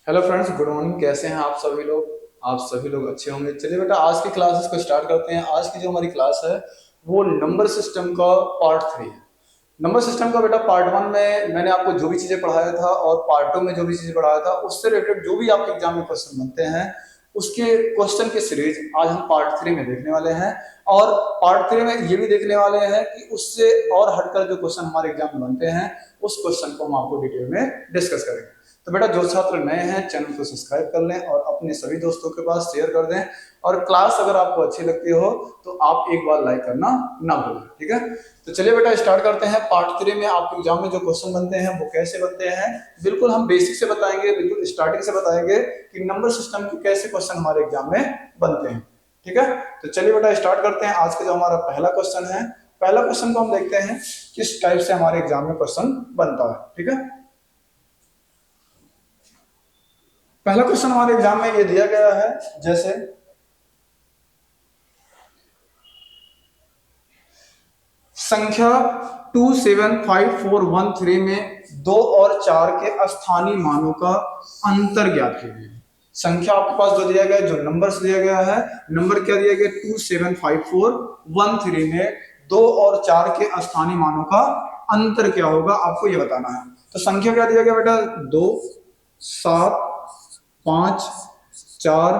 Hello friends, good morning. कैसे हैं आप सभी लोग? आप सभी लोग अच्छे होंगे। चलिए बेटा, आज की क्लासेस को स्टार्ट करते हैं। आज की जो हमारी क्लास है वो नंबर सिस्टम का पार्ट 3 है। नंबर सिस्टम का बेटा पार्ट 1 में मैंने आपको जो भी चीजें पढ़ाया था और पार्ट 2 में जो भी चीजें पढ़ाया था उससे रिलेटेड जो भी आपके एग्जाम में क्वेश्चन बनते हैं उसके क्वेश्चन की सीरीज आज हम पार्ट 3 में देखने वाले हैं। और पार्ट 3 में ये भी देखने वाले हैं कि उससे और हटकर जो क्वेश्चन हमारे एग्जाम में बनते हैं उस क्वेश्चन को हम आपको डिटेल में डिस्कस करेंगे। तो बेटा, जो छात्र नए हैं चैनल को सब्सक्राइब कर लें और अपने सभी दोस्तों के पास शेयर कर दें। और क्लास अगर आपको अच्छी लगती हो तो आप एक बार लाइक करना ना भूलें, ठीक है? तो चलिए बेटा, स्टार्ट करते हैं। पार्ट 3 में आपके एग्जाम में जो क्वेश्चन बनते हैं वो कैसे बनते हैं, बिल्कुल हम बेसिक से बताएंगे, बिल्कुल स्टार्टिंग से बताएंगे कि नंबर सिस्टम के कैसे क्वेश्चन हमारे एग्जाम में बनते हैं, ठीक है? तो चलिए बेटा, स्टार्ट करते हैं। आज का जो हमारा पहला क्वेश्चन है, पहला क्वेश्चन को हम देखते हैं किस टाइप से हमारे एग्जाम में क्वेश्चन बनता है, ठीक है? पहला क्वेश्चन हमारे एग्जाम में ये दिया गया है, जैसे संख्या 27541 में 2 और 4 के स्थानीय मानों का अंतर ज्ञात कीजिए। संख्या आपके पास जो दिया गया है, जो नंबर्स दिया गया है, नंबर क्या दिया गया? 27541 में 2 और 4 के स्थानीय मानों का अंतर क्या होगा, आपको ये बताना है। तो संख्या क्या दिया गया बेटा? 2, 7, 5, 4,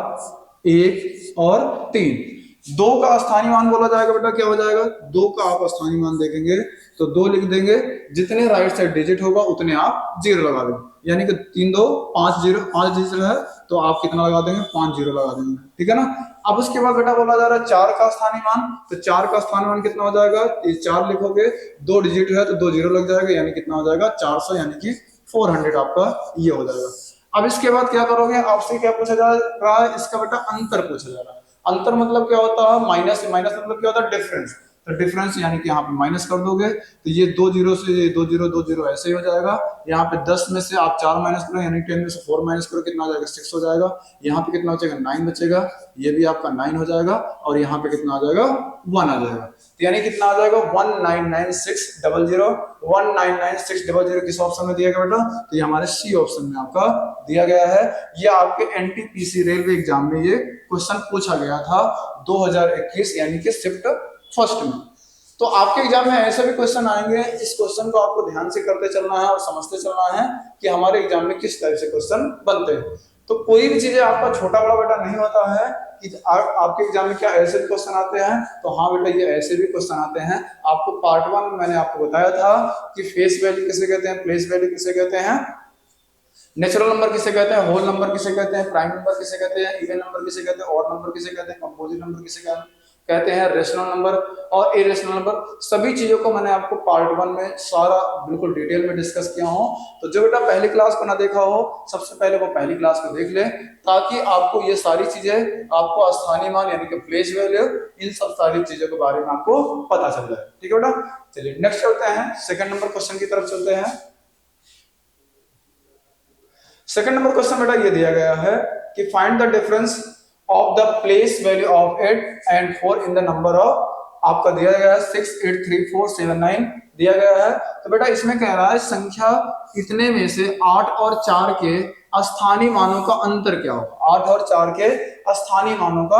1 और 3। 2 का स्थानीय मान बोला जाएगा बेटा, क्या हो जाएगा? 2 का आप स्थानीय मान देखेंगे तो 2 लिख देंगे, जितने राइट साइड डिजिट होगा उतने आप 0 लगा देंगे, यानी कि 3 2 5 0, 5 डिजिट है तो आप कितना लगा देंगे? 5 0 लगा देंगे, ठीक है ना? अब उसके बाद बेटा बोला जा रहा है 4 का स्थानीय मान, तो 4 का स्थानीय मान कितना हो जाएगा? 4 लिखोगे, 2 डिजिट है तो 2 0 लग जाएगा, यानी कितना हो जाएगा? 400, यानी कि 400 आपका ये हो जाएगा। अब इसके बाद क्या करोगे? आपसे क्या पूछा जा रहा है? इसका बेटा अंतर पूछा जा रहा है। अंतर मतलब क्या होता है? माइनस। माइनस मतलब क्या होता है? डिफरेंस। तो डिफरेंस यानी कि यहाँ पे माइनस कर दोगे तो ये 2 0 से ये 2 0 2 0 ऐसे ही हो जाएगा। यहाँ पे 10 में से आप 4 माइनस करो, यानी 10 में से 4 माइनस करो, कितना हो जाएगा? 6 हो जाएगा। यहाँ पे कितना बचेगा? 9 बचेगा। ये भी आपका 9 हो जाएगा और यहाँ पे कितना आ जाएगा? 1 आ जाएगा। तो यानी कितना आ जाएगा? 1996000। 1996000 किस ऑप्शन में दिया गया बेटा? तो ये हमारे सी ऑप्शन में आपका दिया गया है। ये आपके एनटीपीसी रेलवे एग्जाम में ये क्वेश्चन पूछा गया था 2021, यानी कि शिफ्ट फर्स्ट में। तो आपके एग्जाम में ऐसे भी क्वेश्चन आएंगे। इस क्वेश्चन को आपको ध्यान से करते चलना है और समझते चलना है कि हमारे एग्जाम में किस टाइप से क्वेश्चन बनते हैं। तो कोई भी चीजें आपका छोटा बड़ा बेटा नहीं होता है कि आपके एग्जाम में क्या ऐसे भी क्वेश्चन आते हैं। तो हाँ बेटा, ये ऐसे भी क्वेश्चन आते हैं। आपको पार्ट 1 में मैंने आपको बताया था कि फेस वैल्यू किसे कहते हैं, प्लेस वैल्यू किसे कहते हैं, नेचुरल नंबर किसे कहते हैं, होल नंबर किसे कहते हैं, प्राइम नंबर किसे कहते हैं, इवन नंबर किसे कहते हैं, ऑड नंबर किसे कहते हैं, कंपोजिट नंबर किसे कहते हैं, रेशनल नंबर और इरेशनल नंबर। सभी चीजों को मैंने आपको पार्ट 1 में सारा बिल्कुल डिटेल में डिस्कस किया हूं। तो जो बेटा पहली क्लास को ना देखा हो, सबसे पहले वो पहली क्लास को देख ले, ताकि आपको ये सारी चीजें, आपको स्थानीय मान यानी कि प्लेस वैल्यू, इन सब सारी चीजों के बारे में आपको पता चल जाए, ठीक है बेटा? चलिए नेक्स्ट चलते हैं, सेकंड नंबर क्वेश्चन की तरफ चलते हैं। सेकंड नंबर क्वेश्चन बेटा ये दिया गया है कि find the difference of the place value of 8 and 4 in the number of, आपका दिया गया है 6 8 3 4 7 9 दिया गया है। तो बेटा इसमें कह रहा है संख्या इतने में से 8 और 4 के स्थानीय मानों का अंतर क्या होगा। 8 और 4 के स्थानीय मानों का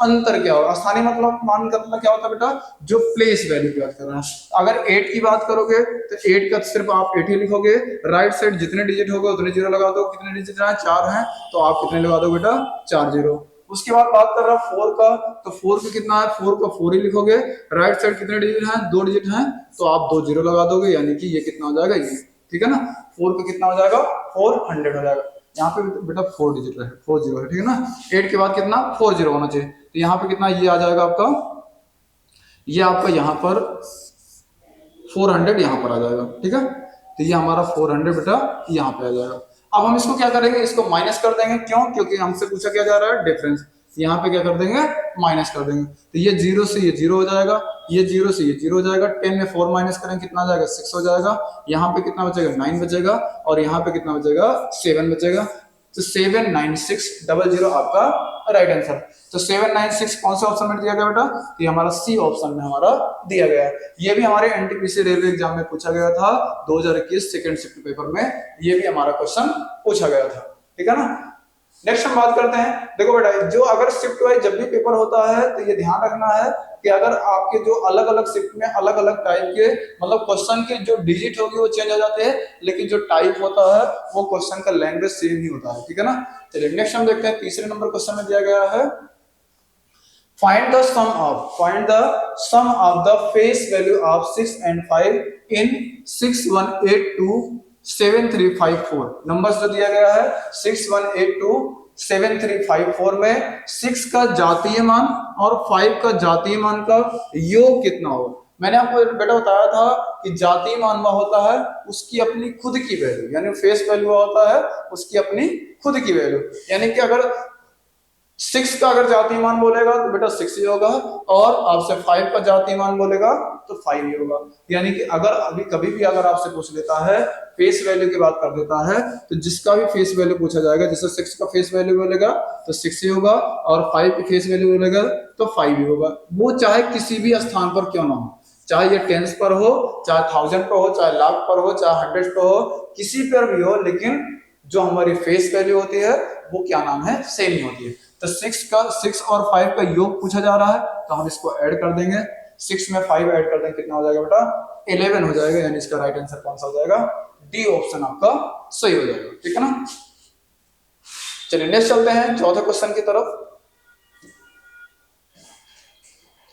अंतर क्या होगा? स्थानीय मतलब मान का मतलब क्या होता है बेटा? जो प्लेस वैल्यू की बात कर रहे हैं। अगर 8 की बात करोगे तो 8 का सिर्फ आप 8 ही लिखोगे, राइट साइड जितने डिजिट होगा उतने 0 लगा दो। कितने डिजिट है? 4 हैं, तो आप कितने लगा दो बेटा? 4 0। उसके बाद बात कर रहा है 4 का, तो 4 का कितना है? 4 का 4 ही लिखोगे, राइट साइड कितने डिजिट हैं? 2 डिजिट हैं, तो आप 2 0 लगा दोगे, यानी कि ये कितना हो जाएगा? ये, ठीक है ना? 4 का कितना हो जाएगा? 400 हो जाएगा। यहाँ पे बेटा 4 डिजिट है, 4 0 है, ठीक है ना? 8 के बाद कितना? 4 0 होना चाहिए। तो यहाँ पे कितना ये आ जाएगा आपका? ये आपका यहाँ पर 400 यहाँ पर आ जाएगा, ठीक है? तो ये हमारा 400 बेटा यहाँ पे आ जाएगा। अब हम इसको क्या करेंगे? इसको माइनस कर देंगे। क्यों? क्योंकि हमसे पूछा क्या जा रहा है? डिफरेंस। यहाँ पे क्या कर देंगे? माइनस कर देंगे। तो ये 0 से ये 0 हो जाएगा, ये 0 से ये 0 हो जाएगा। 10 में 4 माइनस करेंगे, कितना आ जाएगा? 6 हो जाएगा। यहाँ पे कितना बचेगा? 9 बचेगा और यहाँ पे कितना बचेगा? 7 बचेगा। तो 79600 आपका राइट आंसर। तो 796 कौन से ऑप्शन में दिया गया बेटा? ये हमारा सी ऑप्शन में हमारा दिया गया है। ये भी हमारे एनटीपीसी रेलवे एग्जाम में पूछा गया था 2021 सेकंड शिफ्ट पेपर में, ये भी हमारा क्वेश्चन पूछा गया था। ठीक है ना। नेक्स्ट हम बात करते हैं, देखो बेटा जो अगर शिफ्ट वाइज जब भी पेपर होता है तो ये ध्यान रखना है कि अगर आपके जो अलग अलग शिफ्ट में अलग अलग टाइप के मतलब क्वेश्चन के जो डिजिट होगी वो चेंज हो जाते हैं, लेकिन जो टाइप होता है वो क्वेश्चन का लैंग्वेज सेम ही होता है, ठीक है ना। चलिए नेक्स्ट हम देखते हैं, तीसरे नंबर क्वेश्चन में दिया गया है find the sum of the face value of 6 and 5 in 6182 7354। Numbers जो दिया गया है 6182 7354 में 6 का जातीय मान और 5 का जातीय मान का योग कितना होगा। मैंने आपको बेटा बताया था कि जातीय मान वह होता है उसकी अपनी खुद की वैल्यू, यानी फेस वैल्यू होता है उसकी अपनी खुद की वैल्यू, यानी कि अगर 6 का अगर जातीय मान बोलेगा तो बेटा 6 ही होगा, और आपसे 5 का जातीय मान बोलेगा तो 5 ही होगा। यानी कि अगर अभी कभी भी अगर आपसे पूछ लेता है फेस वैल्यू की बात कर देता है तो जिसका भी फेस वैल्यू पूछा जाएगा, जैसे 6 का फेस वैल्यू बोलेगा तो 6 ही होगा, और 5 की फेस वैल्यू बोलेगा तो 5 ही होगा। वो चाहे किसी भी स्थान पर क्यों ना हो, चाहे ये टेंस पर हो, चाहे 1000 पर हो, चाहे लाख पर हो, चाहे 100 पर हो, किसी पर भी हो, लेकिन जो हमारी फेस वैल्यू होती है वो क्या नाम है, सेम ही होती है। तो 6 और 5 का योग पूछा जा रहा है तो हम इसको ऐड कर देंगे, 6 में 5 ऐड कर देंगे, कितना हो जाएगा बेटा 11 हो जाएगा, यानी इसका राइट आंसर कौन सा हो जाएगा, डी ऑप्शन आपका सही हो जाएगा, ठीक है ना। चलिए नेक्स्ट चलते हैं चौथे क्वेश्चन की तरफ।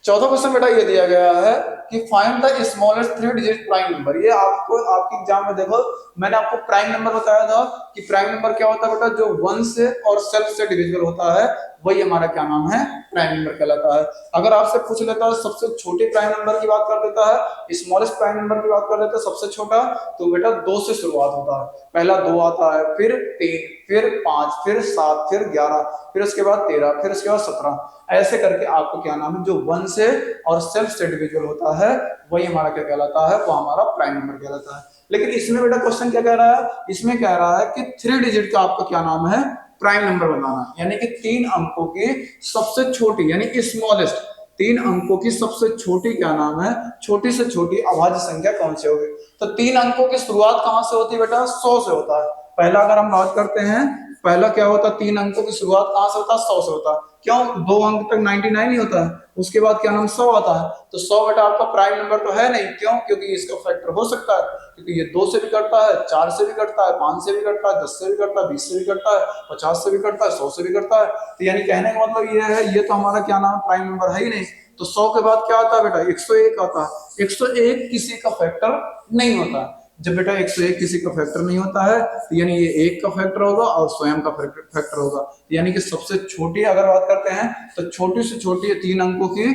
चौथा क्वेश्चन बेटा ये दिया गया है कि find the smallest 3 digit prime number. ये आपको आपके एग्जाम में देखो मैंने आपको प्राइम नंबर बताया था कि प्राइम नंबर क्या होता है बेटा, जो 1 से और सेल्फ से डिविजिबल होता है वही हमारा क्या नाम है, प्राइम नंबर कहलाता है। अगर आपसे पूछ लेता है सबसे छोटे प्राइम नंबर की बात कर देता है, स्मॉलेस्ट प्राइम नंबर की बात कर देता है सबसे छोटा, तो बेटा 2 से शुरुआत होता है, पहला 2 आता है, फिर 3, फिर 5, फिर 7, फिर 11, फिर उसके बाद 13, फिर उसके बाद 17, ऐसे करके आपको क्या नाम है जो 1 से और सेल्फ से डिविजिबल होता है वही हमारा क्या कहलाता है, वो हमारा प्राइम नंबर कहलाता है। लेकिन इसमें बेटा क्वेश्चन क्या कह रहा है, इसमें कह रहा है कि 3 डिजिट का आपका क्या नाम है, प्राइम नंबर बताना, यानी कि 3 अंकों की सबसे छोटी यानी स्मॉलेस्ट 3 अंकों की सबसे छोटी क्या नाम है, छोटी से छोटी अभाज्य संख्या कौन सी होगी। तो 3 अंकों की शुरुआत कहां से होती है बेटा, 100 से होता है। पहला अगर हम बात करते हैं, पहला क्या होता है, 3 अंकों की शुरुआत कहां से होता है, 100 से होता है। क्यों, 2 अंक तक 99 ही होता है, उसके बाद क्या नाम 100 आता है। तो 100 बेटा आपका प्राइम नंबर तो है नहीं, क्यों, क्योंकि इसका फैक्टर हो सकता है, क्योंकि ये 2 से भी कटता है, 4 से भी कटता है, 5 से भी कटता है, 10 से भी कटता है, 20 से भी कटता है, 50 से भी कटता है, 100 से भी कटता है। तो यानी कहने का मतलब ये है, ये तो हमारा क्या नाम प्राइम नंबर है ही नहीं। तो 100 के बाद क्या आता है बेटा, 101 आता है। 101 किसी का फैक्टर नहीं होता। जब बेटा 101 किसी का फैक्टर नहीं होता है तो यानी ये 1 का फैक्टर होगा और स्वयं का फैक्टर होगा, यानी कि सबसे छोटी अगर बात करते हैं तो छोटी से छोटी 3 अंकों की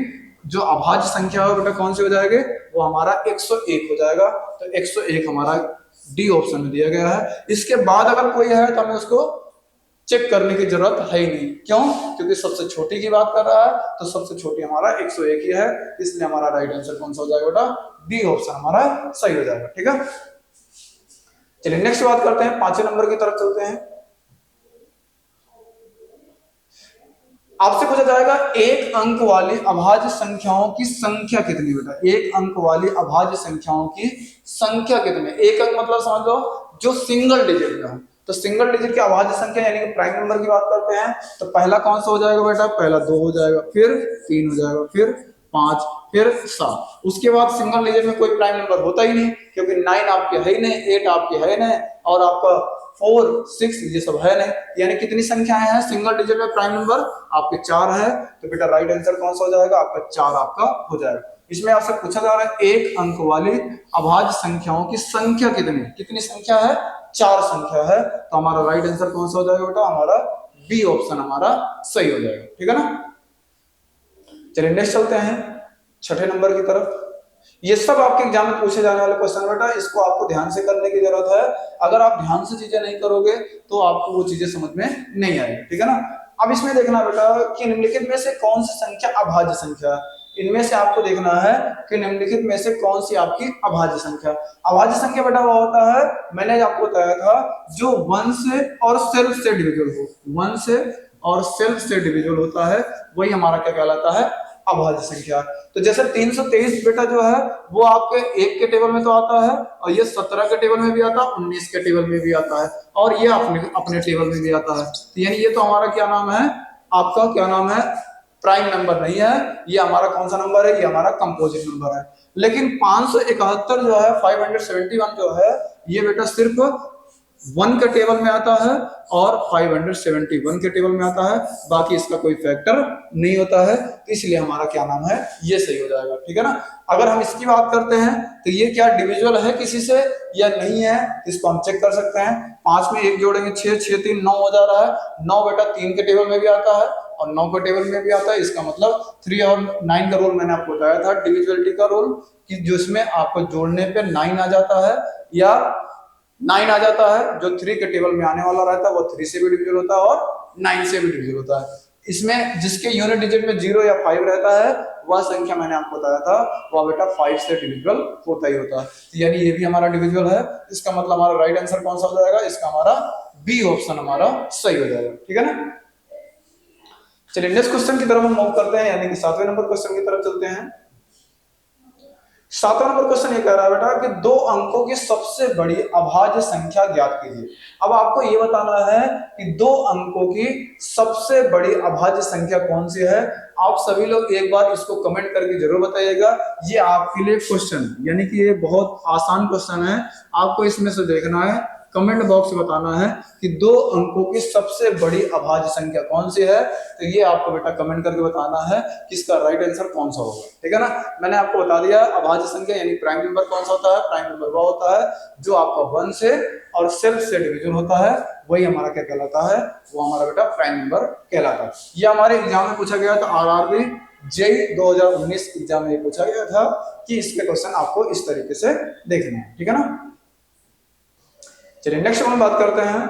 जो अभाज्य संख्या है बेटा कौन सी हो जाएगी, वो हमारा 101 हो जाएगा। तो 101 हमारा डी ऑप्शन में दिया गया है। इसके बाद अगर कोई है तो हमें उसको चेक करने की जरूरत है ही नहीं, क्यों, क्योंकि सबसे छोटी की बात कर रहा है तो सबसे छोटी हमारा 101 ही है, इसलिए हमारा राइट आंसर कौन सा हो जाएगा बेटा, डी ऑप्शन हमारा सही हो जाएगा, ठीक है। चलिए नेक्स्ट बात करते हैं, 5वें नंबर की तरफ चलते हैं। आपसे पूछा जाएगा एक अंक वाली अभाज्य संख्याओं की संख्या कितनी बेटा, एक अंक वाली अभाज्य संख्याओं की संख्या कितनी। एक अंक मतलब समझ लो जो सिंगल डिजिट में हो, तो सिंगल डिजिट की अभाज्य संख्या यानी कि प्राइम नंबर की बात करते हैं तो पहला कौन सा हो जाएगा बेटा, पहला 2 हो जाएगा, फिर 3 हो जाएगा, फिर 5, फिर 7। उसके बाद सिंगल डिजिट में कोई प्राइम नंबर होता ही नहीं, क्योंकि 9 आपके है ही नहीं, 8 आपके है नहीं, और आपका 4, 6 ये सब है नहीं। यानी कितनी संख्याएं हैं सिंगल डिजिट में प्राइम नंबर, आपके 4 है। तो बेटा राइट आंसर कौन सा हो जाएगा, आपका 4 आपका हो जाएगा। इसमें आपसे पूछा जा रहा है एक अंक वाली अभाज्य संख्याओं की संख्या कितनी संख्या है, 4 संख्या है। तो हमारा राइट आंसर कौन सा हो जाएगा बेटा, हमारा बी ऑप्शन हमारा सही हो जाएगा, ठीक है ना। चलिए नेक्स्ट चलते हैं 6ठे नंबर की तरफ। ये सब आपके एग्जाम में पूछे जाने वाले क्वेश्चन बेटा, इसको आपको ध्यान से करने की जरूरत है। अगर आप ध्यान से चीजें नहीं करोगे तो आपको वो चीजें समझ में नहीं आएगी, ठीक है ना। अब इसमें देखना बेटा कि निम्नलिखित में से कौन सी संख्या अभाज्य संख्या है। इनमें से आपको देखना है कि निम्नलिखित में से कौन सी आपकी अभाज्य संख्या। अभाज्य संख्या बेटा वो होता है, मैंने आपको बताया था, जो 1 से और सेल्फ से डिविजिबल हो, 1 से और सेल्फ से डिविजिबल होता है वही हमारा क्या कहलाता है, अभाज्य संख्या। तो जैसे 323 बेटा जो है वो आपके 1 के टेबल में तो आता है, और ये 17 के टेबल में भी आता है, 19 के टेबल में भी आता है, और ये अपने अपने टेबल में भी आता है। तो यानी ये तो हमारा क्या नाम है, आपका क्या नाम है, प्राइम नंबर नहीं है, ये हमारा कौन सा नंबर है, ये हमारा कंपोजिट नंबर है। लेकिन 571 जो है, 571 जो है, ये बेटा सिर्फ 1 के टेबल में आता है और 571 के टेबल में आता है, बाकी इसका कोई फैक्टर नहीं होता है, तो इसलिए हमारा क्या नाम है, ये सही हो जाएगा। ठीक है ना। अगर हम इसकी बात करते हैं तो ये क्या डिविजिबल है किसी से या नहीं है, इसको हम चेक कर सकते हैं। 5 में 1 जोड़ेंगे 6, 6 3 9 हो जा रहा है। 9 बेटा 3 के टेबल में भी आता है और 9 के टेबल में भी आता है, इसका मतलब 3 और 9 का रूल मैंने आपको बताया था, डिविजिबिलिटी का रूल, कि जिसमें आपको जोड़ने पे 9 आ जाता है या 9 आ जाता है, जो 3 के टेबल में आने वाला रहता है वो 3 से भी डिविजिबल होता है और 9 से भी डिविजिबल होता है। इसमें जिसके यूनिट डिजिट में 0 या 5 रहता है वह संख्या मैंने आपको बताया था वह बेटा 5 से डिविजिबल होता ही होता है। तो यानी ये भी हमारा डिविजिबल है, इसका मतलब हमारा राइट आंसर कौन सा हो जाएगा, इसका हमारा बी ऑप्शन हमारा सही हो जाएगा। ठीक है ना। चलिए नेक्स्ट क्वेश्चन की तरफ हम मूव करते हैं, यानी कि 7वें नंबर क्वेश्चन की तरफ चलते हैं। 7वां नंबर क्वेश्चन ये कह रहा है बेटा कि 2 अंकों की सबसे बड़ी अभाज्य संख्या ज्ञात कीजिए। अब आपको ये बताना है कि 2 अंकों की सबसे बड़ी अभाज्य संख्या कौन सी है। आप सभी लोग एक बार इसको कमेंट करके जरूर बताइएगा, ये आपके लिए क्वेश्चन, यानी कि ये बहुत आसान क्वेश्चन है, आपको इसमें से देखना है, कमेंट बॉक्स में बताना है कि 2 अंकों की सबसे बड़ी अभाज्य संख्या कौन सी है। तो ये आपको बेटा कमेंट करके बताना है कि इसका राइट आंसर कौन सा होगा। ठीक है ना। मैंने आपको बता दिया अभाज्य संख्या यानी प्राइम नंबर कौन सा होता है, प्राइम नंबर वो होता है जो आपका 1 से और सेल्फ से डिविजन होता है, वही हमारा क्या कहलाता है, वो हमारा बेटा प्राइम नंबर कहलाता है। ये हमारे एग्जाम में पूछा गया था, आरआरबी जेई 2019 एग्जाम में ये पूछा गया था कि इसके क्वेश्चन आपको इस तरीके से देखने हैं। ठीक है ना। चलिए नेक्स्ट हम बात करते हैं,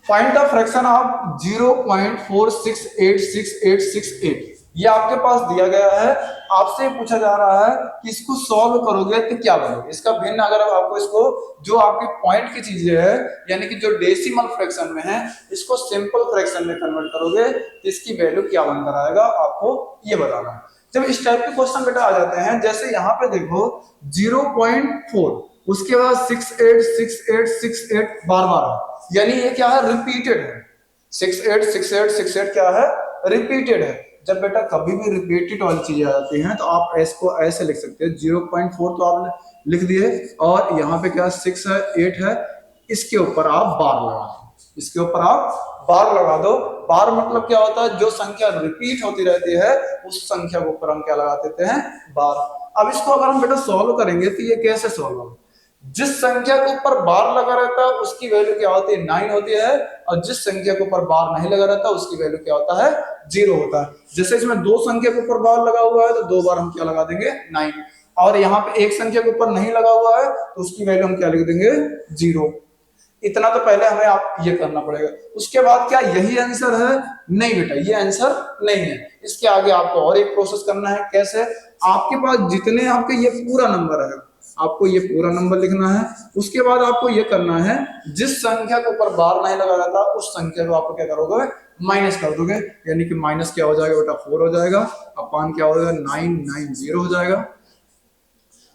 फाइंड द फ्रैक्शन ऑफ 0.468668। ये आपके पास दिया गया है, आपसे पूछा जा रहा है कि इसको सॉल्व करोगे तो क्या बनेगा। इसका भिन्न अगर आपको इसको जो आपकी पॉइंट की चीजें है यानी कि जो डेसिमल फ्रैक्शन में है इसको सिंपल फ्रैक्शन में कन्वर्ट करोगे तो इसकी वैल्यू क्या बनकर आएगा, आपको ये बताना है। जब इस टाइप के क्वेश्चन बेटा आ जाते हैं, जैसे यहाँ पे देखो 0.4, उसके बाद 686868 बार बार, यानी ये क्या है, रिपीटेड है। 686868 क्या है, रिपीटेड है। जब बेटा कभी भी रिपीटेड वाली चीजें आ जाती हैं तो आप इसको ऐसे लिख सकते हैं, 0.4 तो आपने लिख दिए और यहाँ पे क्या 6 है 8 है, इसके ऊपर आप बार लगा दो, इसके ऊपर आप बार लगा दो। बार मतलब क्या होता है, जो संख्या रिपीट होती रहती है उस संख्या के ऊपर हम क्या लगा देते हैं, बार। अब इसको अगर हम बेटा सॉल्व करेंगे तो ये कैसे सॉल्व होगा, जिस संख्या के ऊपर बार लगा रहता है उसकी वैल्यू क्या होती है, 9 होती है, और जिस संख्या के ऊपर बार नहीं लगा रहता उसकी वैल्यू क्या होता है, 0 होता है। जैसे इसमें 2 संख्या के ऊपर बार लगा हुआ है तो 2 बार हम क्या लगा देंगे, 9, और यहाँ पे एक संख्या के ऊपर नहीं लगा हुआ है तो उसकी वैल्यू हम क्या लिख देंगे, 0। इतना तो पहले हमें आप ये करना पड़ेगा। उसके बाद क्या यही आंसर है, नहीं बेटा ये आंसर नहीं है, इसके आगे आपको और एक प्रोसेस करना है। कैसे, आपके पास जितने आपके ये पूरा नंबर है आपको ये पूरा नंबर लिखना है, उसके बाद आपको ये करना है जिस संख्या के ऊपर बार नहीं लगा रहता उस संख्या को आप क्या करोगे, माइनस कर दोगे, यानी कि माइनस क्या हो जाएगा बेटा, 4 हो जाएगा, अपान क्या हो जाएगा, 990 हो जाएगा।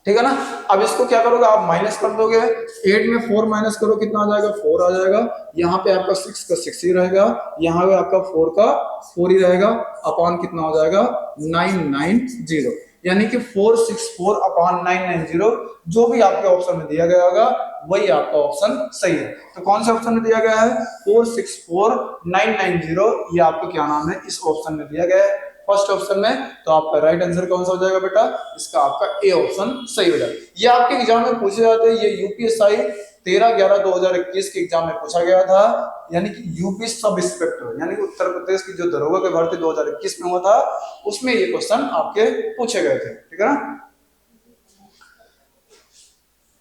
ठीक है ना। अब इसको क्या करोगे, आप माइनस कर दोगे, 8 में 4 माइनस करो कितना आ जाएगा, 4 आ जाएगा। यहाँ पे आपका 6 का 6 ही रहेगा, यहाँ पे आपका 4 का 4 ही रहेगा, अपॉन कितना हो जाएगा, 990, यानी कि 464 अपॉन 990, जो भी आपके ऑप्शन में दिया गया होगा वही आपका ऑप्शन सही है। तो कौन सा ऑप्शन में दिया गया है, 464990, ये आपको क्या नाम है, इस ऑप्शन में दिया गया है, फर्स्ट ऑप्शन में। तो आपका राइट आंसर कौन सा हो जाएगा बेटा, इसका आपका ए ऑप्शन सही हो जाएगा। ये आपके एग्जाम में पूछे जाते हैं, ये यूपीएसआई 13/11/2021 के एग्जाम में पूछा गया था, यानी कि यूपी सब इंस्पेक्टर यानी कि उत्तर प्रदेश की जो दरोगा की भर्ती 2021 में हुआ था उसमें ये क्वेश्चन आपके पूछे गए थे। ठीक है ना।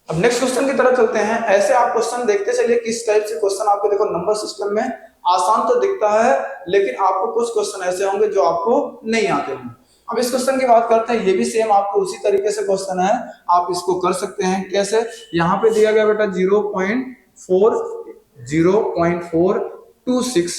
अब नेक्स्ट क्वेश्चन की तरफ चलते हैं। ऐसे आप क्वेश्चन देखते चलिए किस टाइप से क्वेश्चन आपको देखो नंबर सिस्टम में आसान तो दिखता है, लेकिन आपको कुछ क्वेश्चन ऐसे होंगे जो आपको नहीं आते हैं। अब इस क्वेश्चन की बात करते हैं, ये भी सेम आपको उसी तरीके से क्वेश्चन है, आप इसको कर सकते हैं। कैसे, यहाँ पे दिया गया बेटा 0.426,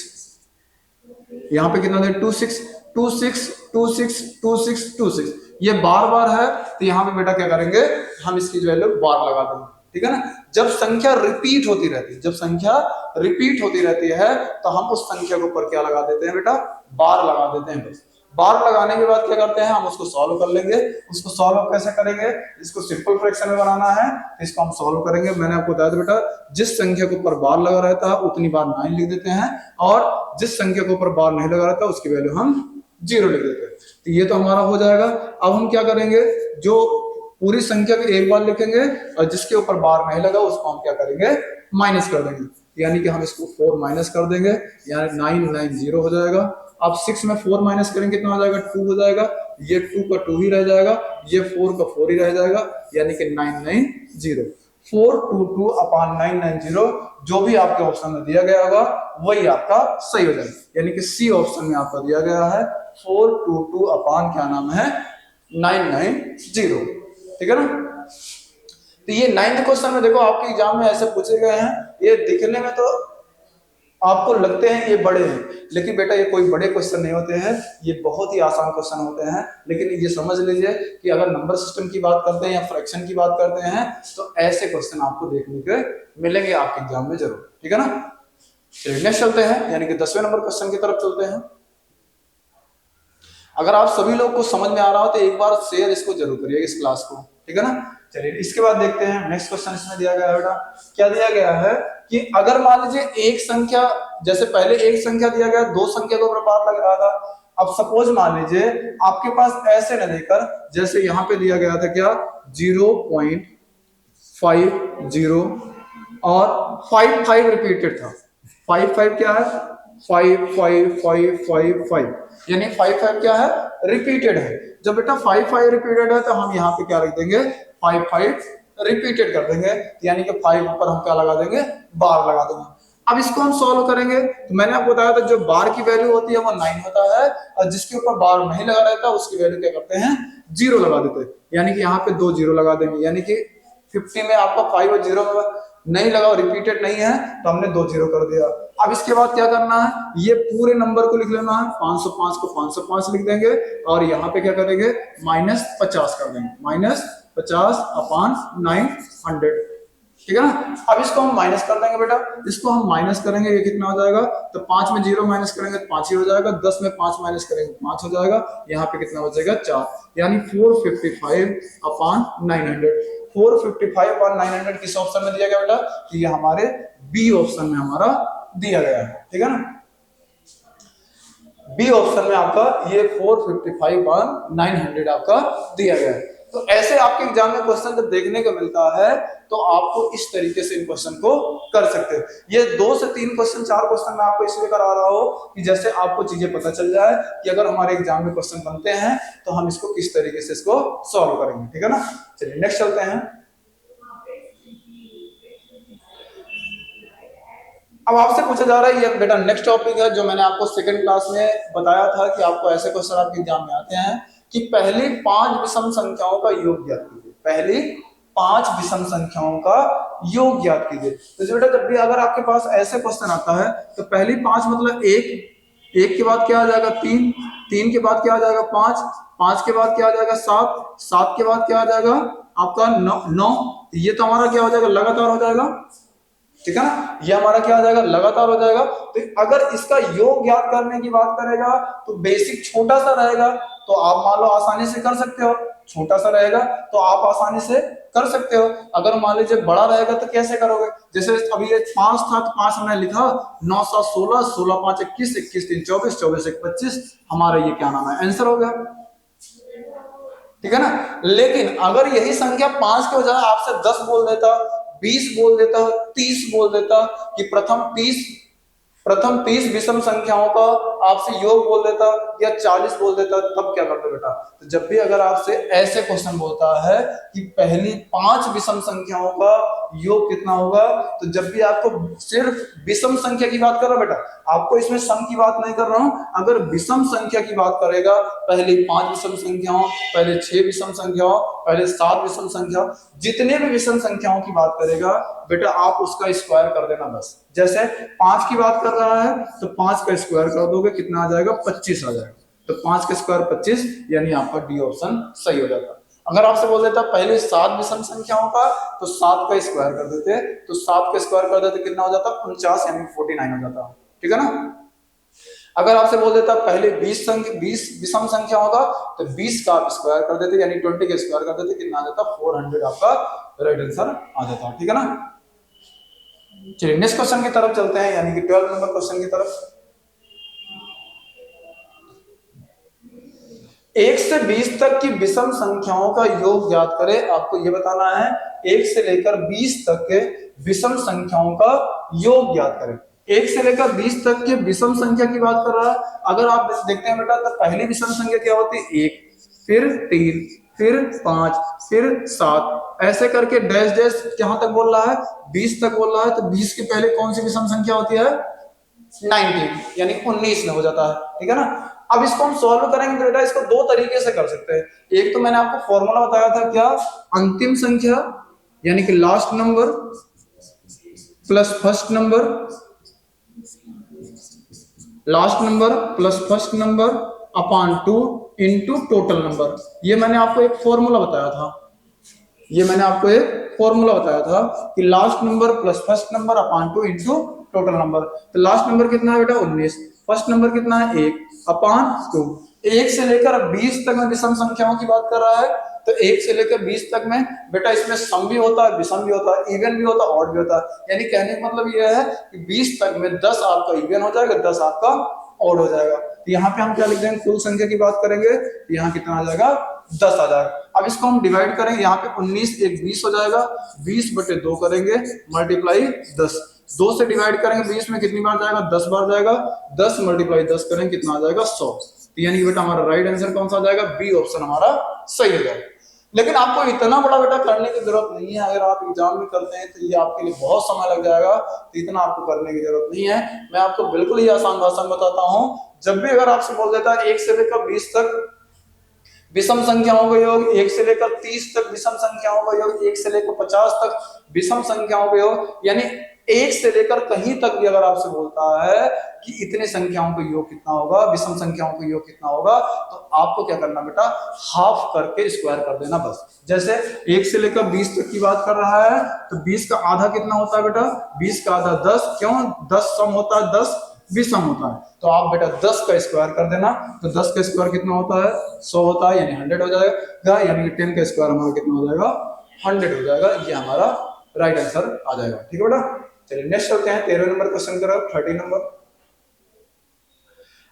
यहाँ पे कितना दे 26 2 6 2 6 2 6, ये बार बार है तो यहाँ पे बेटा क्या करेंगे, हम इसकी वैल्यू बार लगा देंगे, ठीक है ना। जब संख्या रिपीट होती रहती है, जब संख्या रिपीट होती रहती है तो हम उस संख्या के ऊपर क्या लगा देते हैं बेटा, बार लगा देते हैं बस। बार लगाने के बाद क्या करते हैं, हम उसको सॉल्व कर लेंगे। उसको सॉल्व कैसे करेंगे, इसको सिंपल फ्रैक्शन में बनाना है तो इसको हम सॉल्व करेंगे। मैंने आपको बताया था बेटा, जिस संख्या के ऊपर बार लगा रहता है उतनी बार 9 लिख देते हैं, और जिस संख्या के ऊपर बार नहीं लगा रहता उसकी वैल्यू हम 0 लिख देते हैं। तो ये तो हमारा हो जाएगा। अब हम क्या करेंगे, जो पूरी संख्या को एक बार लिखेंगे और जिसके ऊपर बार नहीं लगा उसको हम क्या करेंगे, माइनस कर देंगे। यानी कि हम इसको 4 माइनस कर देंगे, यानी 9 9 0 हो जाएगा। अब 6 में 4 माइनस करेंगे कितना हो जाएगा, 2 हो जाएगा। ये 2 का 2 ही रह जाएगा, ये 4 का 4 ही रह जाएगा, यानी कि 9 9 0। 422 अपॉन 9 9 0 जो भी आपके ऑप्शन में दिया गया होगा वही आपका सही हो जाएगा। यानी कि सी ऑप्शन में आपका दिया गया है 422 अपॉन क्या नाम है, 990, ठीक है ना। तो ये 9th क्वेश्चन में देखो आपके एग्जाम में ऐसे पूछे गए हैं, ये दिखने में तो आपको लगते हैं ये बड़े हैं, लेकिन बेटा ये कोई बड़े क्वेश्चन नहीं होते हैं, ये बहुत ही आसान क्वेश्चन होते हैं। लेकिन ये समझ लीजिए कि अगर नंबर सिस्टम की बात करते हैं या फ्रैक्शन की बात करते हैं तो ऐसे क्वेश्चन आपको देखने के मिलेंगे आपके एग्जाम में जरूर, ठीक है ना। चलिए नेक्स्ट चलते हैं, यानी कि 10वें नंबर क्वेश्चन की तरफ चलते हैं। अगर आप सभी लोग को समझ में आ रहा हो तो एक बार शेयर इसको जरूर करिए इस क्लास को, ठीक है ना। चलिए इसके बाद देखते हैं नेक्स्ट क्वेश्चन। इसमें दिया गया है बेटा, क्या दिया गया है कि अगर मान लीजिए एक संख्या, जैसे पहले एक संख्या दिया गया, दो संख्या को बार लग रहा था। अब सपोज मान लीजिए आपके पास ऐसे न देकर, जैसे यहाँ पे दिया गया था क्या 0.50 और 5 5 रिपीटेड था। 5 5 क्या है, 5 5 5 5 5, यानी 5 5 क्या है, रिपीटेड है। जब बेटा 5 5 रिपीटेड है तो हम यहाँ पे क्या रख देंगे, 5 5 रिपीटेड कर देंगे, यानी कि 5 ऊपर हम क्या लगा देंगे, बार लगा देंगे। अब इसको हम सॉल्व करेंगे तो मैंने आपको बताया था जो बार की वैल्यू होती है वो 9 होता है, और जिसके ऊपर बार नहीं लगा रहता उसकी वैल्यू क्या करते हैं, 0 लगा देते हैं। यानी कि यहाँ पे 2 0 लगा देंगे, यानी कि 50 में आपका 5 और 0 नहीं लगा, रिपीटेड नहीं है तो हमने 2 0 कर दिया। अब इसके बाद क्या करना है, ये पूरे नंबर को लिख लेना है, 505 को 505 लिख देंगे और यहाँ पे क्या करेंगे, -50 कर देंगे, -50 अपॉन 900, ठीक है ना। अब इसको हम माइनस कर देंगे बेटा, इसको हम माइनस करेंगे, ये कितना हो जाएगा, तो 5 में 0 माइनस करेंगे तो 5 ही हो जाएगा, 10 में 5 माइनस करेंगे 5 हो जाएगा, यहाँ पे कितना हो जाएगा 4, यानी 455 अपॉन 900। 455 अपॉन 900 किस ऑप्शन में दिया गया बेटा, तो ये हमारे बी ऑप्शन में हमारा दिया गया है, ठीक है ना। बी ऑप्शन में आपका ये 455 अपॉन 900 आपका दिया गया है। तो ऐसे आपके एग्जाम में क्वेश्चन जब देखने को मिलता है तो आपको इस तरीके से इन क्वेश्चन को कर सकते हैं। ये 2 से 3 क्वेश्चन 4 क्वेश्चन मैं आपको इसलिए करा रहा हूं कि जैसे आपको चीजें पता चल जाए कि अगर हमारे एग्जाम में क्वेश्चन बनते हैं तो हम इसको किस तरीके से इसको सॉल्व करेंगे, ठीक है ना। चलिए नेक्स्ट चलते हैं। अब आपसे पूछा जा रहा है, ये बेटा नेक्स्ट टॉपिक है जो मैंने आपको सेकंड क्लास में बताया था कि आपको ऐसे क्वेश्चन आपके एग्जाम में आते हैं कि पहली 5 विषम संख्याओं का योग ज्ञात कीजिए। पहली 5 विषम संख्याओं का योग ज्ञात कीजिए। तो बेटा जब भी अगर आपके पास ऐसे क्वेश्चन आता है तो पहली 5 मतलब 1 के बाद क्या आ जाएगा 3 के बाद क्या आ जाएगा 5 के बाद क्या आ जाएगा 7 के बाद क्या आ जाएगा आपका 9। ये तो हमारा क्या हो जाएगा, लगातार हो जाएगा, ठीक है ना। ये हमारा क्या हो जाएगा, लगातार हो जाएगा। तो अगर इसका योग ज्ञात करने की बात करेगा तो बेसिक छोटा सा रहेगा तो आप मान लो आसानी से कर सकते हो, छोटा सा रहेगा तो आप आसानी से कर सकते हो। अगर मान लीजिए बड़ा रहेगा तो कैसे करोगे, जैसे अभी ये 5 था तो 5 हमने लिखा, 9 7 16, 16 5 21, 21 3 24, 24 1 25, हमारा ये क्या नाम है, आंसर हो गया, ठीक है ना। लेकिन अगर यही संख्या 5 के बजाय आपसे 10 बोल देता, 20 बोल देता, 30 बोल देता कि प्रथम 30 विषम संख्याओं का आपसे योग बोल देता या 40 बोल देता, तब क्या करते बेटा। तो जब भी अगर आपसे ऐसे क्वेश्चन बोलता है कि पहली 5 विषम संख्याओं का योग कितना होगा, तो जब भी आपको सिर्फ विषम संख्या की बात कर रहा हूं बेटा, आपको इसमें सम की बात नहीं कर रहा हूं, अगर विषम संख्या की बात करेगा, पहले 5 विषम संख्याओं, पहले 6 विषम संख्याओं, पहले 7 विषम संख्या, जितने भी विषम संख्याओं की बात करेगा बेटा आप उसका स्क्वायर कर देना बस। जैसे 5 की बात कर रहा है तो 5 का स्क्वायर कर दोगे कितना आ जाएगा, 25 आ जाएगा। तो 5 के स्क्वायर 25, यानी आपका डी ऑप्शन सही हो जाता। अगर आपसे बोल देता पहले 7 विषम संख्याओं का, तो 7 का स्क्वायर कर देते, तो 7 का स्क्वायर कर देते कितना हो जाता 49, यानी 49 हो जाता। ठीक है ना। अगर आपसे बोल देता पहले 20 विषम संख्या होगा, तो 20 का आप स्क्वायर कर देते, यानी 20 का स्क्वायर कर देते, कितना आ जाता 400 आपका राइट आंसर आ जाता। ठीक है ना। चलिए नेक्स्ट क्वेश्चन की तरफ चलते हैं, यानी कि 12 नंबर क्वेश्चन की तरफ। 1 से 20 तक की विषम संख्याओं का योग ज्ञात करें। आपको यह बताना है 1 से लेकर 20 तक के विषम संख्याओं का योग ज्ञात करें। 1 से लेकर 20 तक के विषम संख्या की बात कर रहा है। अगर आप देखते हैं बेटा, तो पहली विषम संख्या क्या होती है 1, फिर 3, फिर 5, फिर 7, ऐसे करके डैश डैश कहां तक बोल रहा है 20 तक बोल रहा है। तो 20 के पहले कौन सी विषम संख्या होती है 19, यानी 19 में हो जाता है। ठीक है ना। अब इसको हम सॉल्व करेंगे तो बेटा इसको दो तरीके से कर सकते हैं। एक तो मैंने आपको फॉर्मूला बताया था, क्या, अंतिम संख्या यानी कि last number plus first number, last number plus first number upon 2 into total number. ये मैंने आपको एक फॉर्मूला बताया था, ये मैंने आपको एक फॉर्मूला बताया था कि last number plus first number upon 2 into total number. तो लास्ट नंबर कितना है बेटा 19, फर्स्ट नंबर कितना है 1 अपॉन 2। 1 से लेकर 20 तक में विषम संख्याओं की बात कर रहा है। तो 1 से लेकर 20 तक में बेटा इसमें सम भी होता है, विषम भी होता है, इवन भी होता है, ऑड भी होता है। यानी कहने का मतलब यह है कि 20 तक में 10 आपका इवन हो जाएगा, 10 आपका ऑड हो जाएगा। तो यहाँ पे हम क्या लिख देंगे, कुल संख्या की बात करेंगे, यहाँ कितना आ जाएगा 10 आ जाएगा। अब इसको हम डिवाइड करेंगे, यहाँ पे 19 एक 20 हो जाएगा, 20/2 करेंगे मल्टीप्लाई 10, 2 से डिवाइड करेंगे 20 में कितनी बार जाएगा 10 बार जाएगा, 10 × 10 करेंगे कितना आ जाएगा 100। तो यानी बेटा हमारा राइट आंसर कौन सा आ जाएगा, बी ऑप्शन हमारा सही हो जाएगा। लेकिन आपको इतना बड़ा बेटा करने की जरूरत नहीं है। अगर आप एग्जाम में करते हैं तो ये आपके लिए बहुत समय लग जाएगा, तो इतना आपको करने की जरूरत नहीं है। मैं आपको बिल्कुल ही आसान भाषा में बताता हूं। जब भी अगर आपसे बोल देता है 1 से लेकर 20 तक विषम संख्याओं का योग, 1 से लेकर 30 तक विषम संख्याओं का योग, 1 से लेकर 50 तक विषम संख्याओं का योग, यानी 1 से लेकर कहीं तक भी अगर आपसे बोलता है कि इतने संख्याओं का योग कितना होगा, विषम संख्याओं का योग कितना होगा, तो आपको क्या करना बेटा, हाफ करके स्क्वायर कर देना बस। जैसे 1 से लेकर 20 तक की बात कर रहा है, तो 20 का आधा कितना होता है बेटा, 20 का आधा 10, क्यों 10 सम होता है, 10 विषम होता है। तो आप बेटा 10 का स्क्वायर कर देना, तो 10 का स्क्वायर कितना होता है 100 होता है, यानी 100 हो जाएगा, यानी कि 10 का स्क्वायर हमारा कितना हो जाएगा 100 हो जाएगा। ये हमारा राइट आंसर आ जाएगा। ठीक है बेटा। चलिए नेक्स्ट चलते हैं 13 नंबर क्वेश्चन की तरफ, 30 नंबर।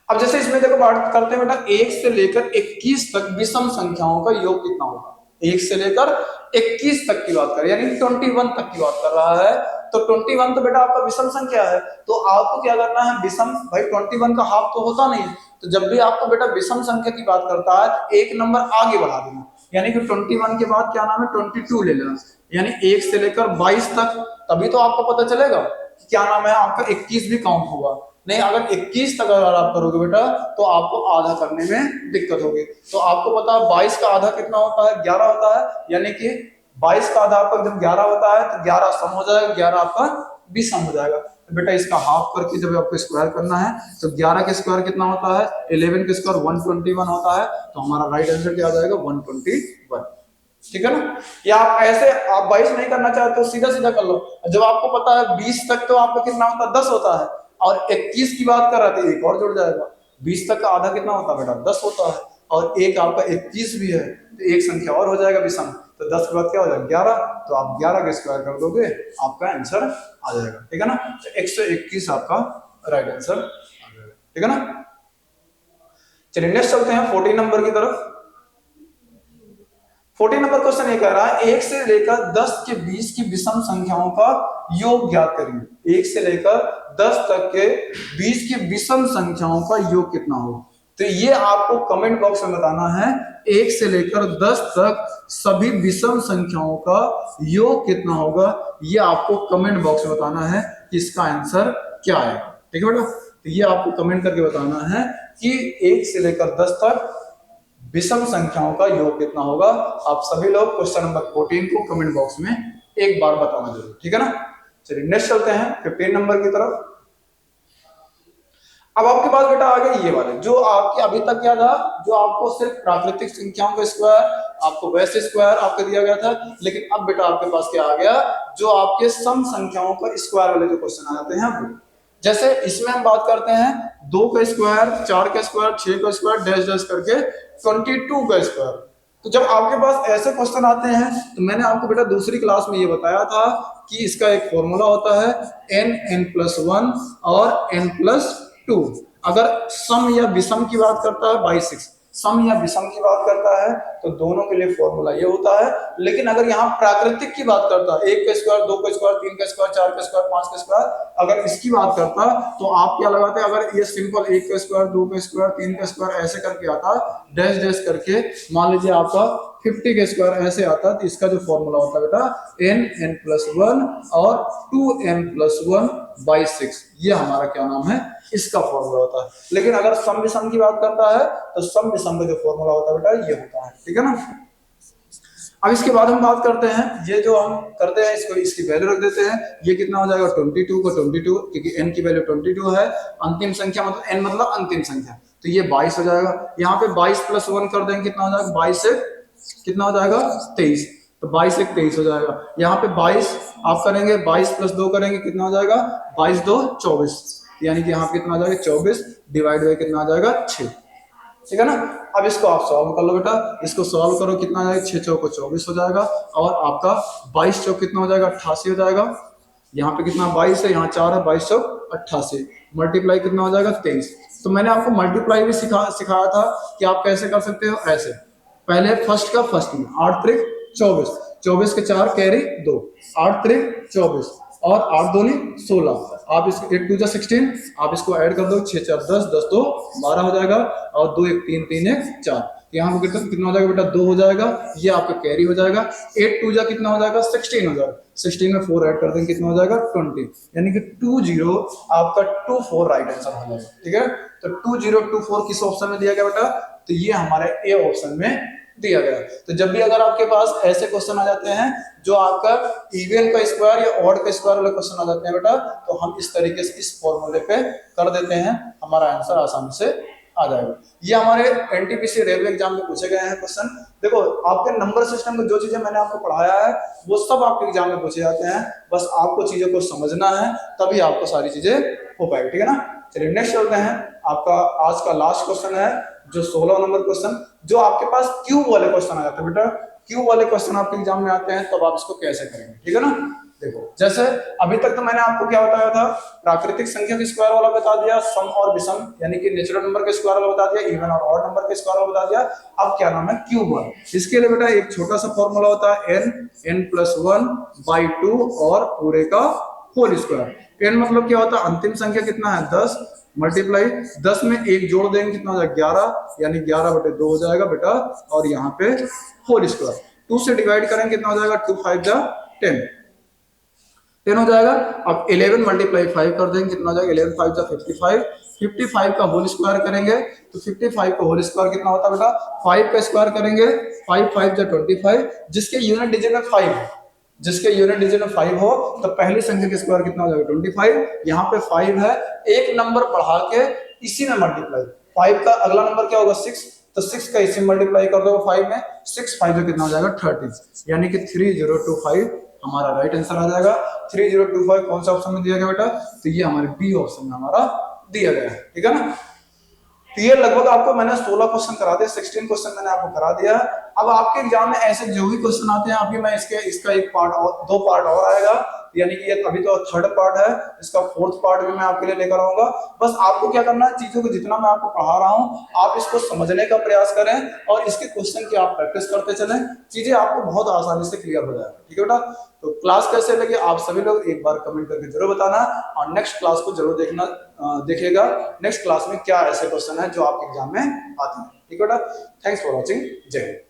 अब जैसे इसमें देखो बात करते हैं बेटा 1 से लेकर 21 तक विषम संख्याओं का योग कितना होगा। 1 से लेकर 21 तक की बात करें, यानी 21 तक की बात कर रहा है। तो 21 तो बेटा आपका विषम संख्या है, तो आपको क्या करना है, विषम, भाई 21 का हाफ तो होता नहीं, तो जब भी आपको बेटा विषम संख्या की बात करता है तो एक नंबर आगे बढ़ा देना, यानी कि 21 के बाद क्या नाम है 22 ले लेना, यानी 1 से लेकर 22 तक, तभी तो आपको पता चलेगा कि क्या नाम है आपका 21 भी काउंट होगा। नहीं, अगर 21 तक अगर आप करोगे बेटा तो आपको आधा करने में दिक्कत होगी। तो आपको पता है 22 का आधा कितना होता है 11 होता है, यानी कि 22 का आधा आपका जब 11 होता है तो 11 सम हो जाएगा, 11 आपका भी सम हो जाएगा। तो बेटा इसका हाफ करके जब आपको स्क्वायर करना है तो 11 के स्क्वायर कितना होता है 11 के स्क्वायर 121 होता है, तो हमारा राइट आंसर क्या आ जाएगा 121। ठीक है ना। या आप ऐसे आप 22 नहीं करना चाहते तो सीधा सीधा कर लो। जब आपको पता है 20 तक तो आपका कितना होता है 10 होता है, और 21 की बात कर रहे थे एक और जुड़ जाएगा, 20 तक का आधा कितना होता है बेटा 10 होता है, और एक आपका 21 भी है, तो एक संख्या और हो जाएगा विषम, तो 10 के बाद क्या हो जाएगा 11, तो आप 11 के स्क्वायर कर दोगे आपका आंसर आ जाएगा। ठीक है ना। तो 121 आपका राइट आंसर आ जाएगा। ठीक है ना। चलिए नेक्स्ट चलते हैं 40 नंबर की तरफ। 40 नंबर क्वेश्चन ये कह रहा है 1 से लेकर 10 के बीच की विषम संख्याओं का योग ज्ञात करिए। 1 से लेकर 10 तक के बीच की विषम संख्याओं का योग कितना होगा। तो ये आपको कमेंट बॉक्स में बताना है 1 से लेकर 10 तक सभी विषम संख्याओं का योग कितना होगा, ये आपको कमेंट बॉक्स में बताना है कि इसका आंसर क्या है। ठीक है बेटा। तो ये आपको कमेंट करके बताना है कि 1 से लेकर 10 तक विषम संख्याओं का योग कितना होगा। आप सभी लोग क्वेश्चन नंबर 14 को कमेंट बॉक्स में एक बार बताना जरूर। ठीक है ना। चलिए नेक्स्ट चलते हैं 15 नंबर की तरफ। अब आपके पास बेटा आ गए ये वाले, जो आपके अभी तक क्या था, जो आपको सिर्फ प्राकृतिक संख्याओं का स्क्वायर, आपको वैसे स्क्वायर आपको दिया गया था, लेकिन अब बेटा आपके पास क्या आ गया, जो आपके सम संख्याओं का स्क्वायर वाले जो क्वेश्चन आ जाते हैं वो। जैसे इसमें हम बात करते हैं 2 का स्क्वायर, 4 का स्क्वायर, 6 का स्क्वायर, डैश डैश करके 22 का स्क्वायर। तो जब आपके पास ऐसे क्वेश्चन आते हैं तो मैंने आपको बेटा दूसरी क्लास में ये बताया था कि इसका एक फॉर्मूला होता है n+1 और n+2। अगर सम या विषम की बात करता है बाई 6, सम या विषम की बात करता है तो दोनों के लिए फॉर्मूला ये होता है। लेकिन अगर यहाँ प्राकृतिक की बात करता है, 1 का स्क्वायर, 2 का स्क्वायर, 3 का स्क्वायर, 4 का स्क्वायर, 5 का स्क्वायर, अगर इसकी बात करता तो आप क्या लगाते हैं, अगर ये सिंपल 1 का स्क्वायर, 2 का स्क्वायर, 3 का स्क्वायर ऐसे करके आता, डैश डैश करके, मान लीजिए आपका 50 का स्क्वायर ऐसे आता, तो इसका जो फॉर्मूला होता है बेटा n+1 और 2n+1 बाई 6, ये हमारा क्या नाम है, इसका फॉर्मूला होता है। लेकिन अगर सम विषम की बात करता है तो सम विषम का जो फॉर्मूला होता है बेटा ये होता है, ठीक है ना। अब इसके बाद हम बात करते हैं, ये जो हम करते हैं इसको, इसकी वैल्यू रख देते हैं, ये कितना हो जाएगा 22 को 22, क्योंकि n की वैल्यू 22 है, अंतिम संख्या मतलब n मतलब अंतिम संख्या, तो ये 22 हो जाएगा। यहाँ पे 22+1 कर देंगे, कितना हो जाएगा, 22 से कितना हो जाएगा 23, तो 22 से 23 हो जाएगा। यहाँ पे 22 आप करेंगे, 22+2 करेंगे, कितना हो जाएगा, 22×2 24, यानी कि यहाँ पे कितना आ जाएगा 24 डिवाइड बाई कितना आ जाएगा 6, ठीक है ना। अब इसको आप सॉल्व कर लो बेटा, इसको सॉल्व करो, कितना आ जाएगा, 6 चौको 24 हो जाएगा, और आपका 22 चौक कितना हो जाएगा, 88 हो जाएगा। यहाँ पे कितना 22 है, यहाँ 4 है, 22 चौक 88, मल्टीप्लाई कितना हो जाएगा 23। तो मैंने आपको मल्टीप्लाई भी सिखाया था कि आप कैसे कर सकते हो, ऐसे पहले फर्स्ट का फर्स्ट में, 8 त्रिक 24, 24 के 4 कैरी 2, 8 त्रिक 24 और 8 दूनी 16, आप इसको 8 2 जा 16, आप इसको ऐड कर दो, 6 4 10, 10 2 12 हो जाएगा, और 2 1 3 3 1 4, यहाँ पे कितना हो जाएगा बेटा 2 हो जाएगा, ये आपका कैरी हो जाएगा। 8 2 जा कितना हो जाएगा 16 हो जाएगा, 16 में 4 ऐड कर देंगे, कितना हो जाएगा 20, यानी कि 20 आपका 24 राइट आंसर हो जाएगा, ठीक है। तो 2024 किस ऑप्शन में दिया गया बेटा, तो ये हमारे ए ऑप्शन में दिया गया। तो जब भी अगर आपके पास ऐसे क्वेश्चन आ जाते हैं जो आपका इवन का स्क्वायर या ऑड का स्क्वायर वाले क्वेश्चन आ जाते हैं बेटा, तो हम इस तरीके से इस फॉर्मूले पे कर देते हैं, हमारा आंसर आसानी से आ जाएगा। ये हमारे एनटीपीसी रेलवे एग्जाम में पूछे गए हैं क्वेश्चन। देखो आपके नंबर सिस्टम में जो चीजें मैंने आपको पढ़ाया है वो सब आपके एग्जाम में पूछे जाते हैं, बस आपको चीजों को समझना है, तभी आपको सारी चीजें हो पाएगी, ठीक है ना। चलिए नेक्स्ट चलते हैं, आपका आज का लास्ट क्वेश्चन है जो 16 नंबर क्वेश्चन, जो आपके पास क्यूब वाले क्वेश्चन आ जाते हैं बेटा। क्यूब वाले क्वेश्चन आपके एग्जाम में आते हैं, तब आप इसको कैसे करेंगे, ठीक है ना। देखो जैसे अभी तक तो मैंने आपको क्या बताया था, प्राकृतिक संख्या के स्क्वायर वाला बता दिया, सम और विषम यानी कि नेचुरल नंबर के स्क्वायर वाला बता दिया, इवन और ऑड नंबर के स्क्वायर वाला बता दिया। अब क्या नाम है, क्यूब वाला। इसके लिए बेटा एक छोटा सा फॉर्मूला होता है n+1/2 और पूरे का होल स्क्वायर। n मतलब क्या होता है, अंतिम संख्या कितना है 10, मल्टीप्लाई 10 में एक जोड़ देंगे, कितना हो जाएगा 11, यानी 11/2 हो जाएगा बेटा, और यहाँ पे होल स्क्वायर 2 से डिवाइड करेंगे, कितना हो जाएगा 2 5 जा 10 हो जाएगा। अब 11 × 5 कर देंगे, कितना हो जाएगा 11 5 जा 55, 55 का होल स्क्वायर करेंगे तो 55 का होल स्क्वायर कितना होता है बेटा, 5 का स्क्वायर करेंगे, 5 5 जा 25, जिसके यूनिट डिजिट में 5 है, जिसके यूनिट डिजिट में 5 हो तो पहली संख्या का स्क्वायर कितना हो जाएगा 25। यहाँ पे 5 है, एक नंबर बढ़ा के इसी में मल्टीप्लाई, 5 का अगला नंबर क्या होगा 6, तो 6 का इसी मल्टीप्लाई कर दो 5 में, 6 5 कितना हो जाएगा 30, यानी कि 3025 हमारा राइट आंसर आ जाएगा। 3025 कौन सा ऑप्शन में दिया गया बेटा, तो ये हमारे बी ऑप्शन में हमारा दिया गया है, ठीक है ना। तो ये लगभग आपको मैंने 16 क्वेश्चन करा दिया, 16 क्वेश्चन मैंने आपको करा दिया। अब आपके एग्जाम में ऐसे जो भी क्वेश्चन आते हैं, अभी मैं इसका एक पार्ट और 2 पार्ट और आएगा, यानी कि ये अभी तो 3rd पार्ट है, इसका 4th पार्ट भी मैं आपके लिए लेकर आऊंगा। बस आपको क्या करना है, चीजों को जितना मैं आपको पढ़ा रहा हूँ आप इसको समझने का प्रयास करें और इसके क्वेश्चन की आप प्रैक्टिस करते चलें, चीजें आपको बहुत आसानी से क्लियर हो जाएगी, ठीक है बेटा। तो क्लास कैसे लगी आप सभी लोग एक बार कमेंट करके जरूर बताना, और नेक्स्ट क्लास को जरूर देखिएगा। नेक्स्ट क्लास में क्या ऐसे क्वेश्चन है जो आपके एग्जाम में आते हैं, ठीक है बेटा। थैंक्स फॉर वॉचिंग, जय हिंद।